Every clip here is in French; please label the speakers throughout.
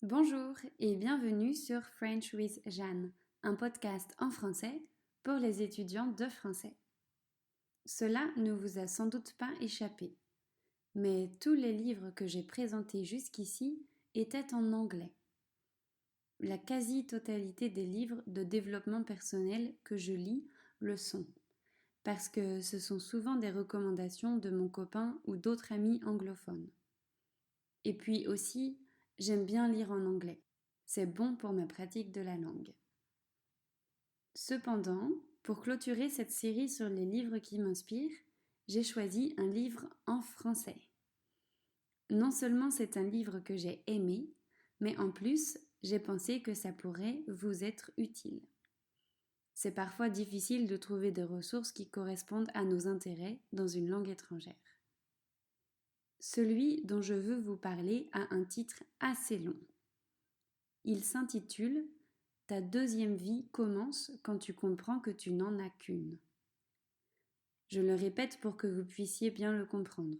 Speaker 1: Bonjour et bienvenue sur French with Jeanne, un podcast en français pour les étudiants de français. Cela ne vous a sans doute pas échappé, mais tous les livres que j'ai présentés jusqu'ici étaient en anglais. La quasi-totalité des livres de développement personnel que je lis le sont, parce que ce sont souvent des recommandations de mon copain ou d'autres amis anglophones. Et puis aussi, j'aime bien lire en anglais. C'est bon pour ma pratique de la langue. Cependant, pour clôturer cette série sur les livres qui m'inspirent, j'ai choisi un livre en français. Non seulement c'est un livre que j'ai aimé, mais en plus, j'ai pensé que ça pourrait vous être utile. C'est parfois difficile de trouver des ressources qui correspondent à nos intérêts dans une langue étrangère. Celui dont je veux vous parler a un titre assez long. Il s'intitule « Ta deuxième vie commence quand tu comprends que tu n'en as qu'une ». Je le répète pour que vous puissiez bien le comprendre.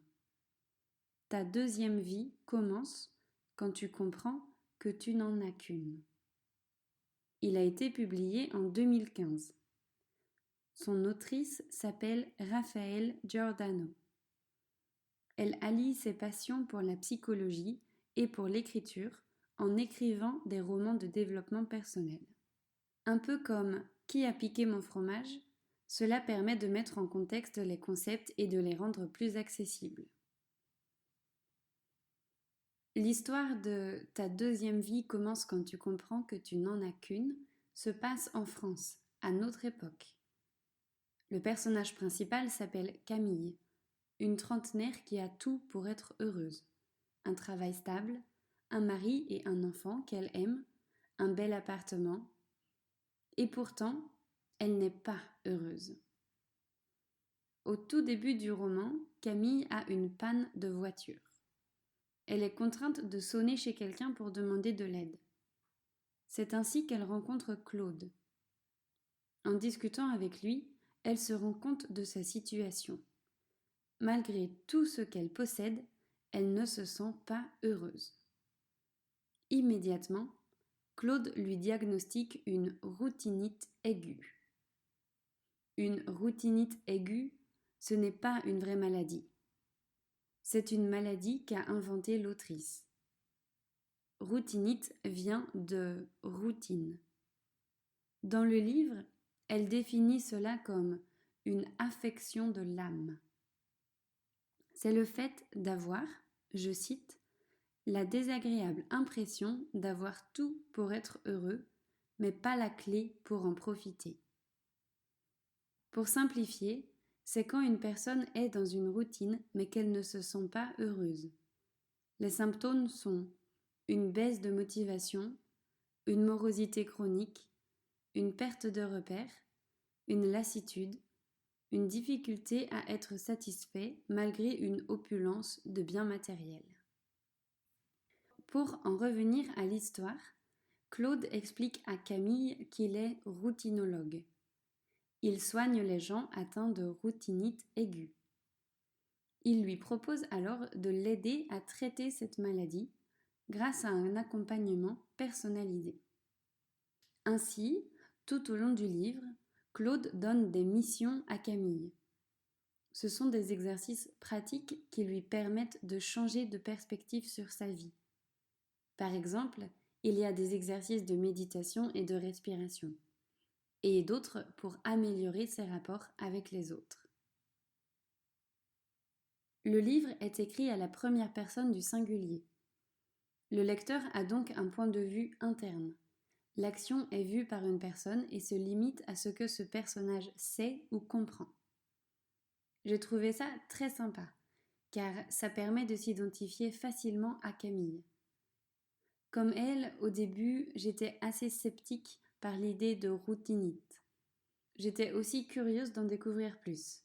Speaker 1: Ta deuxième vie commence quand tu comprends que tu n'en as qu'une. Il a été publié en 2015. Son autrice s'appelle Raphaëlle Giordano. Elle allie ses passions pour la psychologie et pour l'écriture en écrivant des romans de développement personnel. Un peu comme Qui a piqué mon fromage, cela permet de mettre en contexte les concepts et de les rendre plus accessibles. L'histoire de Ta deuxième vie commence quand tu comprends que tu n'en as qu'une se passe en France, à notre époque. Le personnage principal s'appelle Camille, une trentenaire qui a tout pour être heureuse. Un travail stable, un mari et un enfant qu'elle aime, un bel appartement. Et pourtant, elle n'est pas heureuse. Au tout début du roman, Camille a une panne de voiture. Elle est contrainte de sonner chez quelqu'un pour demander de l'aide. C'est ainsi qu'elle rencontre Claude. En discutant avec lui, elle se rend compte de sa situation. Malgré tout ce qu'elle possède, elle ne se sent pas heureuse. Immédiatement, Claude lui diagnostique une routinite aiguë. Une routinite aiguë, ce n'est pas une vraie maladie. C'est une maladie qu'a inventée l'autrice. Routinite vient de routine. Dans le livre, elle définit cela comme une affection de l'âme. C'est le fait d'avoir, je cite, la désagréable impression d'avoir tout pour être heureux, mais pas la clé pour en profiter. Pour simplifier, c'est quand une personne est dans une routine mais qu'elle ne se sent pas heureuse. Les symptômes sont une baisse de motivation, une morosité chronique, une perte de repères, une lassitude, une difficulté à être satisfait malgré une opulence de biens matériels. Pour en revenir à l'histoire, Claude explique à Camille qu'il est routinologue. Il soigne les gens atteints de routinite aiguë. Il lui propose alors de l'aider à traiter cette maladie grâce à un accompagnement personnalisé. Ainsi, tout au long du livre, Claude donne des missions à Camille. Ce sont des exercices pratiques qui lui permettent de changer de perspective sur sa vie. Par exemple, il y a des exercices de méditation et de respiration, et d'autres pour améliorer ses rapports avec les autres. Le livre est écrit à la première personne du singulier. Le lecteur a donc un point de vue interne. L'action est vue par une personne et se limite à ce que ce personnage sait ou comprend. J'ai trouvé ça très sympa, car ça permet de s'identifier facilement à Camille. Comme elle, au début, j'étais assez sceptique par l'idée de routinite. J'étais aussi curieuse d'en découvrir plus.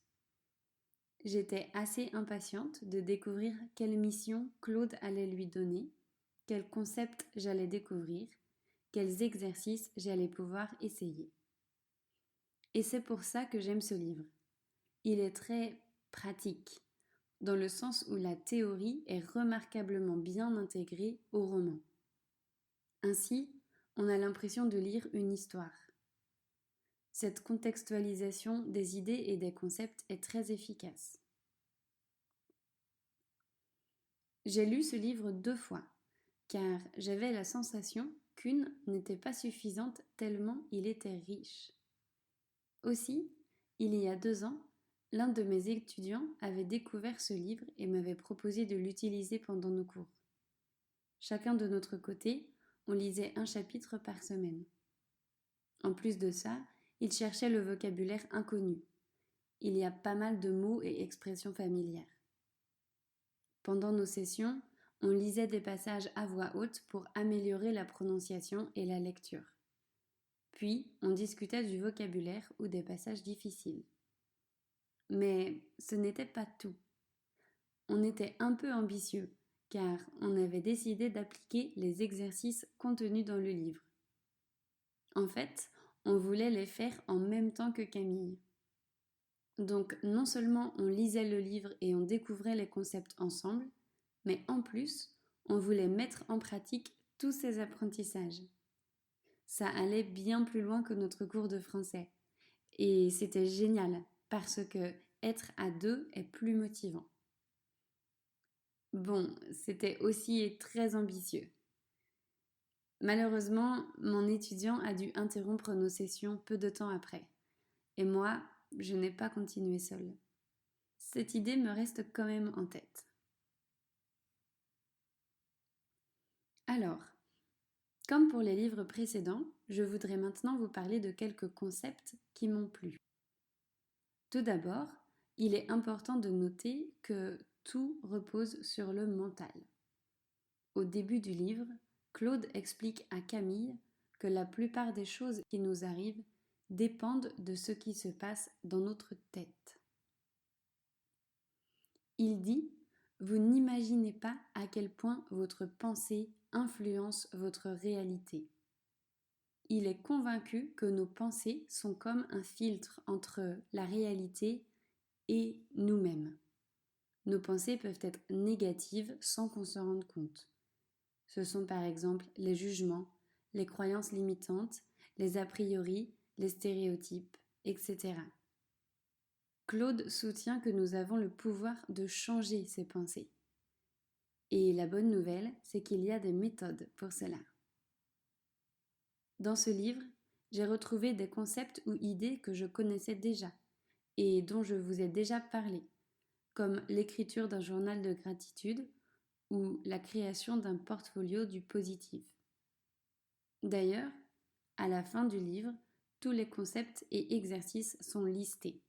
Speaker 1: J'étais assez impatiente de découvrir quelle mission Claude allait lui donner, quels concepts j'allais découvrir, quels exercices j'allais pouvoir essayer. Et c'est pour ça que j'aime ce livre. Il est très pratique, dans le sens où la théorie est remarquablement bien intégrée au roman. Ainsi, on a l'impression de lire une histoire. Cette contextualisation des idées et des concepts est très efficace. J'ai lu ce livre 2 fois, car j'avais la sensation qu'une n'était pas suffisante tellement il était riche. Aussi, il y a 2 ans, l'un de mes étudiants avait découvert ce livre et m'avait proposé de l'utiliser pendant nos cours. Chacun de notre côté, on lisait un chapitre par semaine. En plus de ça, il cherchait le vocabulaire inconnu. Il y a pas mal de mots et expressions familières. Pendant nos sessions, on lisait des passages à voix haute pour améliorer la prononciation et la lecture. Puis, on discutait du vocabulaire ou des passages difficiles. Mais ce n'était pas tout. On était un peu ambitieux, car on avait décidé d'appliquer les exercices contenus dans le livre. En fait, on voulait les faire en même temps que Camille. Donc, non seulement on lisait le livre et on découvrait les concepts ensemble, mais en plus, on voulait mettre en pratique tous ces apprentissages. Ça allait bien plus loin que notre cours de français. Et c'était génial, parce que être à 2 est plus motivant. Bon, c'était aussi très ambitieux. Malheureusement, mon étudiant a dû interrompre nos sessions peu de temps après. Et moi, je n'ai pas continué seule. Cette idée me reste quand même en tête. Alors, comme pour les livres précédents, je voudrais maintenant vous parler de quelques concepts qui m'ont plu. Tout d'abord, il est important de noter que tout repose sur le mental. Au début du livre, Claude explique à Camille que la plupart des choses qui nous arrivent dépendent de ce qui se passe dans notre tête. Il dit « Vous n'imaginez pas à quel point votre pensée influence votre réalité. » Il est convaincu que nos pensées sont comme un filtre entre la réalité et nous-mêmes. Nos pensées peuvent être négatives sans qu'on s'en rende compte. Ce sont par exemple les jugements, les croyances limitantes, les a priori, les stéréotypes, etc. Claude soutient que nous avons le pouvoir de changer ces pensées. Et la bonne nouvelle, c'est qu'il y a des méthodes pour cela. Dans ce livre, j'ai retrouvé des concepts ou idées que je connaissais déjà et dont je vous ai déjà parlé, comme l'écriture d'un journal de gratitude ou la création d'un portfolio du positif. D'ailleurs, à la fin du livre, tous les concepts et exercices sont listés.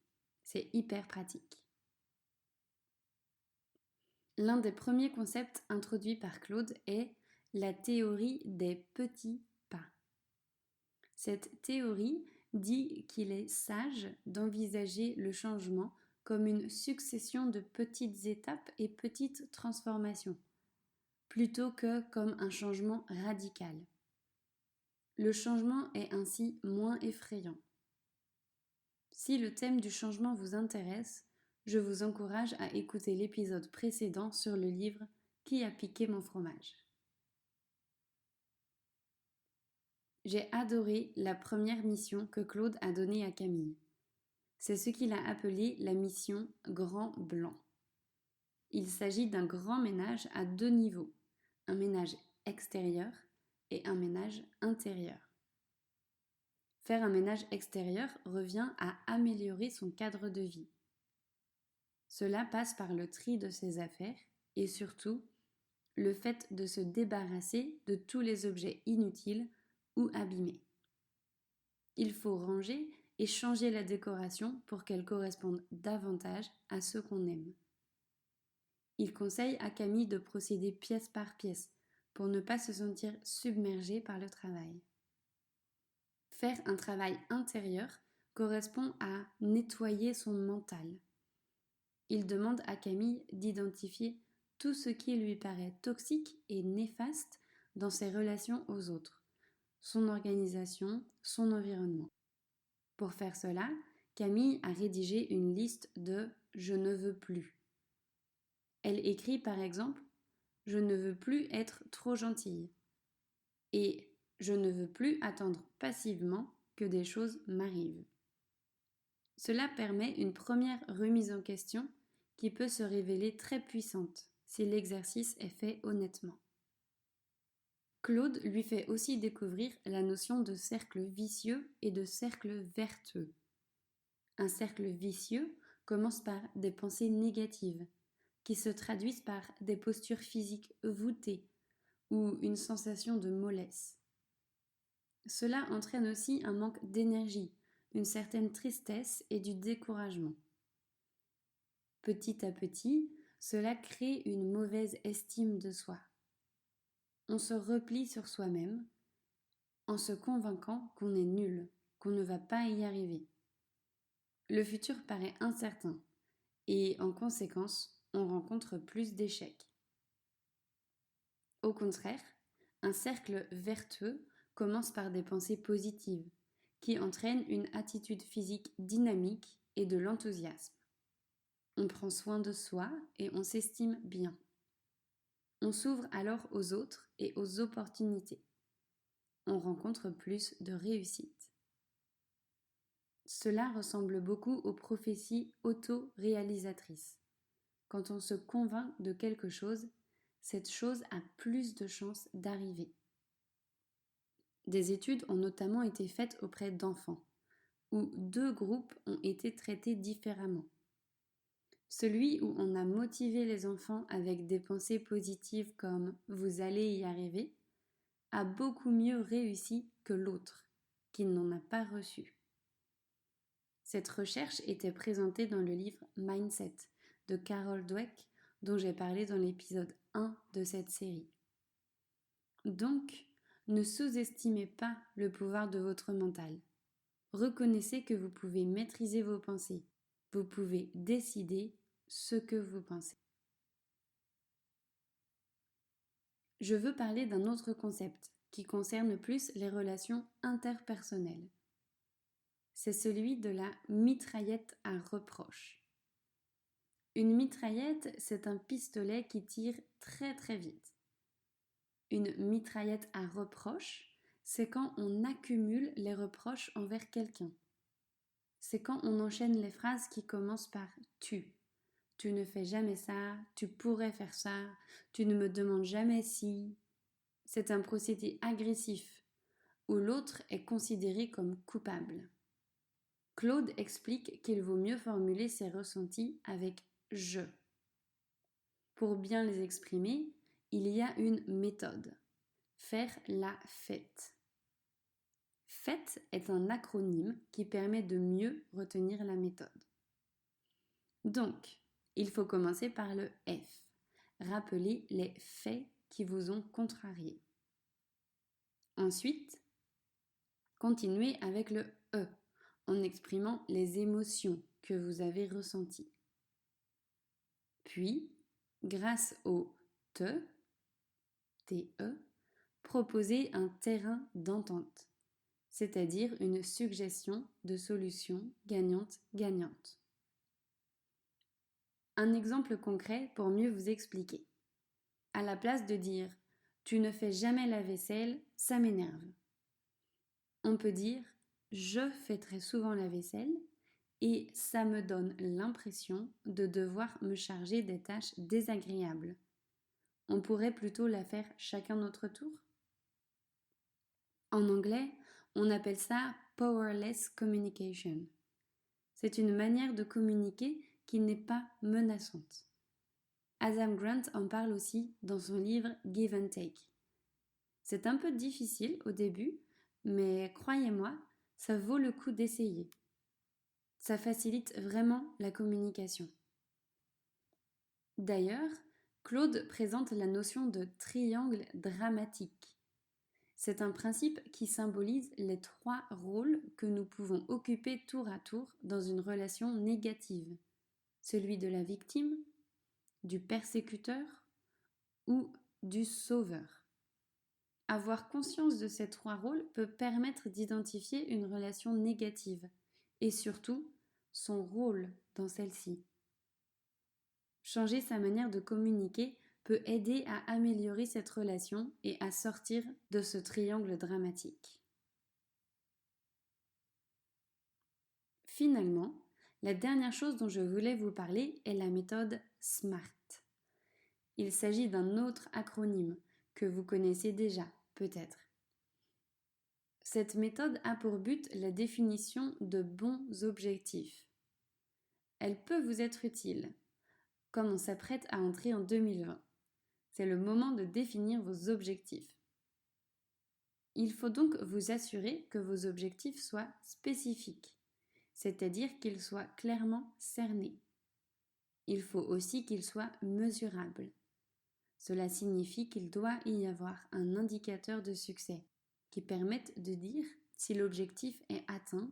Speaker 1: C'est hyper pratique. L'un des premiers concepts introduits par Claude est la théorie des petits pas. Cette théorie dit qu'il est sage d'envisager le changement comme une succession de petites étapes et petites transformations, plutôt que comme un changement radical. Le changement est ainsi moins effrayant. Si le thème du changement vous intéresse, je vous encourage à écouter l'épisode précédent sur le livre « Qui a piqué mon fromage ?». J'ai adoré la première mission que Claude a donnée à Camille. C'est ce qu'il a appelé la mission Grand Blanc. Il s'agit d'un grand ménage à 2 niveaux, un ménage extérieur et un ménage intérieur. Faire un ménage extérieur revient à améliorer son cadre de vie. Cela passe par le tri de ses affaires et surtout le fait de se débarrasser de tous les objets inutiles ou abîmés. Il faut ranger et changer la décoration pour qu'elle corresponde davantage à ce qu'on aime. Il conseille à Camille de procéder pièce par pièce pour ne pas se sentir submergée par le travail. Faire un travail intérieur correspond à nettoyer son mental. Il demande à Camille d'identifier tout ce qui lui paraît toxique et néfaste dans ses relations aux autres, son organisation, son environnement. Pour faire cela, Camille a rédigé une liste de « je ne veux plus ». Elle écrit par exemple « je ne veux plus être trop gentille » et Je ne veux plus attendre passivement que des choses m'arrivent. Cela permet une première remise en question qui peut se révéler très puissante si l'exercice est fait honnêtement. Claude lui fait aussi découvrir la notion de cercle vicieux et de cercle vertueux. Un cercle vicieux commence par des pensées négatives, qui se traduisent par des postures physiques voûtées ou une sensation de mollesse. Cela entraîne aussi un manque d'énergie, une certaine tristesse et du découragement. Petit à petit, cela crée une mauvaise estime de soi. On se replie sur soi-même en se convainquant qu'on est nul, qu'on ne va pas y arriver. Le futur paraît incertain et en conséquence, on rencontre plus d'échecs. Au contraire, un cercle vertueux commence par des pensées positives qui entraînent une attitude physique dynamique et de l'enthousiasme. On prend soin de soi et on s'estime bien. On s'ouvre alors aux autres et aux opportunités. On rencontre plus de réussite. Cela ressemble beaucoup aux prophéties auto-réalisatrices. Quand on se convainc de quelque chose, cette chose a plus de chances d'arriver. Des études ont notamment été faites auprès d'enfants, où 2 groupes ont été traités différemment. Celui où on a motivé les enfants avec des pensées positives comme « vous allez y arriver » a beaucoup mieux réussi que l'autre, qui n'en a pas reçu. Cette recherche était présentée dans le livre Mindset de Carol Dweck, dont j'ai parlé dans l'épisode 1 de cette série. Donc, ne sous-estimez pas le pouvoir de votre mental. Reconnaissez que vous pouvez maîtriser vos pensées. Vous pouvez décider ce que vous pensez. Je veux parler d'un autre concept qui concerne plus les relations interpersonnelles. C'est celui de la mitraillette à reproche. Une mitraillette, c'est un pistolet qui tire très très vite. Une mitraillette à reproche, c'est quand on accumule les reproches envers quelqu'un. C'est quand on enchaîne les phrases qui commencent par « tu ». Tu ne fais jamais ça, tu pourrais faire ça, tu ne me demandes jamais si. C'est un procédé agressif où l'autre est considéré comme coupable. Claude explique qu'il vaut mieux formuler ses ressentis avec « je ». Pour bien les exprimer, il y a une méthode. Faire la fête. Fête est un acronyme qui permet de mieux retenir la méthode. Donc, il faut commencer par le F. Rappelez les faits qui vous ont contrarié. Ensuite, continuez avec le E en exprimant les émotions que vous avez ressenties. Puis, grâce au TE, proposez un terrain d'entente, c'est-à-dire une suggestion de solution gagnante-gagnante. Un exemple concret pour mieux vous expliquer. À la place de dire « tu ne fais jamais la vaisselle, ça m'énerve », on peut dire « je fais très souvent la vaisselle et ça me donne l'impression de devoir me charger des tâches désagréables. On pourrait plutôt la faire chacun notre tour ?» En anglais, on appelle ça « powerless communication ». C'est une manière de communiquer qui n'est pas menaçante. Adam Grant en parle aussi dans son livre Give and Take. C'est un peu difficile au début, mais croyez-moi, ça vaut le coup d'essayer. Ça facilite vraiment la communication. D'ailleurs, Claude présente la notion de triangle dramatique. C'est un principe qui symbolise les 3 rôles que nous pouvons occuper tour à tour dans une relation négative. Celui de la victime, du persécuteur ou du sauveur. Avoir conscience de ces 3 rôles peut permettre d'identifier une relation négative et surtout son rôle dans celle-ci. Changer sa manière de communiquer peut aider à améliorer cette relation et à sortir de ce triangle dramatique. Finalement, la dernière chose dont je voulais vous parler est la méthode SMART. Il s'agit d'un autre acronyme que vous connaissez déjà, peut-être. Cette méthode a pour but la définition de bons objectifs. Elle peut vous être utile, comme on s'apprête à entrer en 2020. C'est le moment de définir vos objectifs. Il faut donc vous assurer que vos objectifs soient spécifiques, c'est-à-dire qu'ils soient clairement cernés. Il faut aussi qu'ils soient mesurables. Cela signifie qu'il doit y avoir un indicateur de succès qui permette de dire si l'objectif est atteint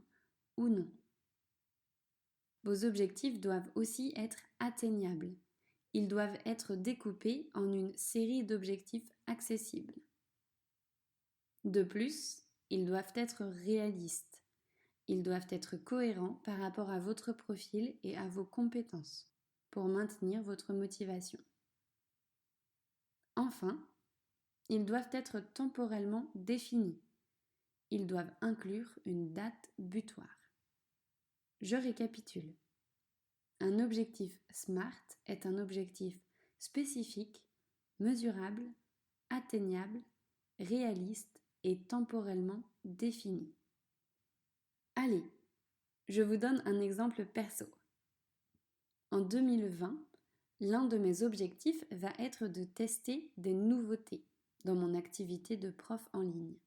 Speaker 1: ou non. Vos objectifs doivent aussi être atteignables. Ils doivent être découpés en une série d'objectifs accessibles. De plus, ils doivent être réalistes. Ils doivent être cohérents par rapport à votre profil et à vos compétences pour maintenir votre motivation. Enfin, ils doivent être temporellement définis. Ils doivent inclure une date butoir. Je récapitule. Un objectif SMART est un objectif spécifique, mesurable, atteignable, réaliste et temporellement défini. Allez, je vous donne un exemple perso. En 2020, l'un de mes objectifs va être de tester des nouveautés dans mon activité de prof en ligne.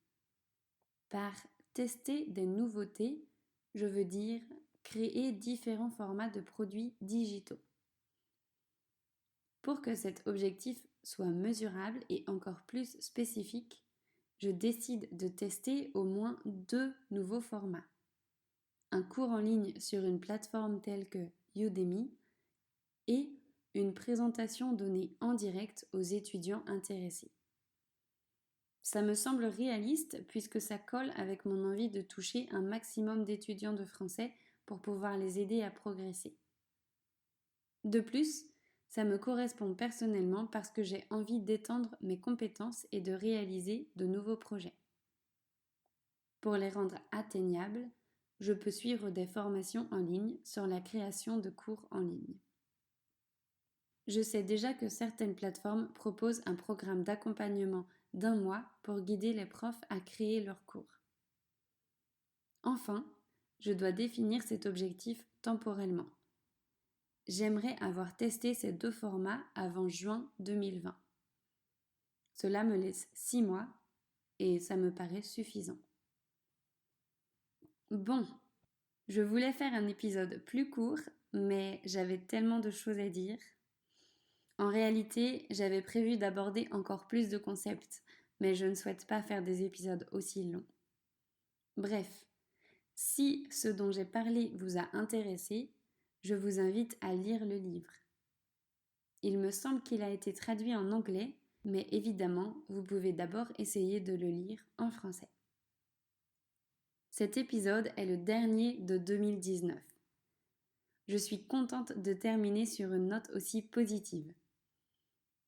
Speaker 1: Par tester des nouveautés, je veux dire créer différents formats de produits digitaux. Pour que cet objectif soit mesurable et encore plus spécifique, je décide de tester au moins 2 nouveaux formats. Un cours en ligne sur une plateforme telle que Udemy et une présentation donnée en direct aux étudiants intéressés. Ça me semble réaliste puisque ça colle avec mon envie de toucher un maximum d'étudiants de français pour pouvoir les aider à progresser. De plus, ça me correspond personnellement parce que j'ai envie d'étendre mes compétences et de réaliser de nouveaux projets. Pour les rendre atteignables, je peux suivre des formations en ligne sur la création de cours en ligne. Je sais déjà que certaines plateformes proposent un programme d'accompagnement d'1 mois pour guider les profs à créer leurs cours. Enfin, je dois définir cet objectif temporellement. J'aimerais avoir testé ces 2 formats avant juin 2020. Cela me laisse 6 mois et ça me paraît suffisant. Bon, je voulais faire un épisode plus court, mais j'avais tellement de choses à dire. En réalité, j'avais prévu d'aborder encore plus de concepts, mais je ne souhaite pas faire des épisodes aussi longs. Bref, si ce dont j'ai parlé vous a intéressé, je vous invite à lire le livre. Il me semble qu'il a été traduit en anglais, mais évidemment, vous pouvez d'abord essayer de le lire en français. Cet épisode est le dernier de 2019. Je suis contente de terminer sur une note aussi positive.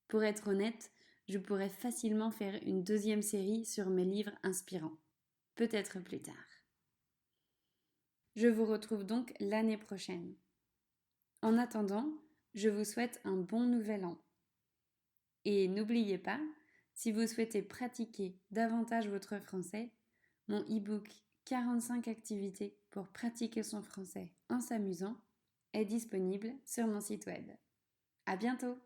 Speaker 1: Pour être honnête, je pourrais facilement faire une 2e série sur mes livres inspirants. Peut-être plus tard. Je vous retrouve donc l'année prochaine. En attendant, je vous souhaite un bon nouvel an. Et n'oubliez pas, si vous souhaitez pratiquer davantage votre français, mon e-book 45 activités pour pratiquer son français en s'amusant est disponible sur mon site web. À bientôt!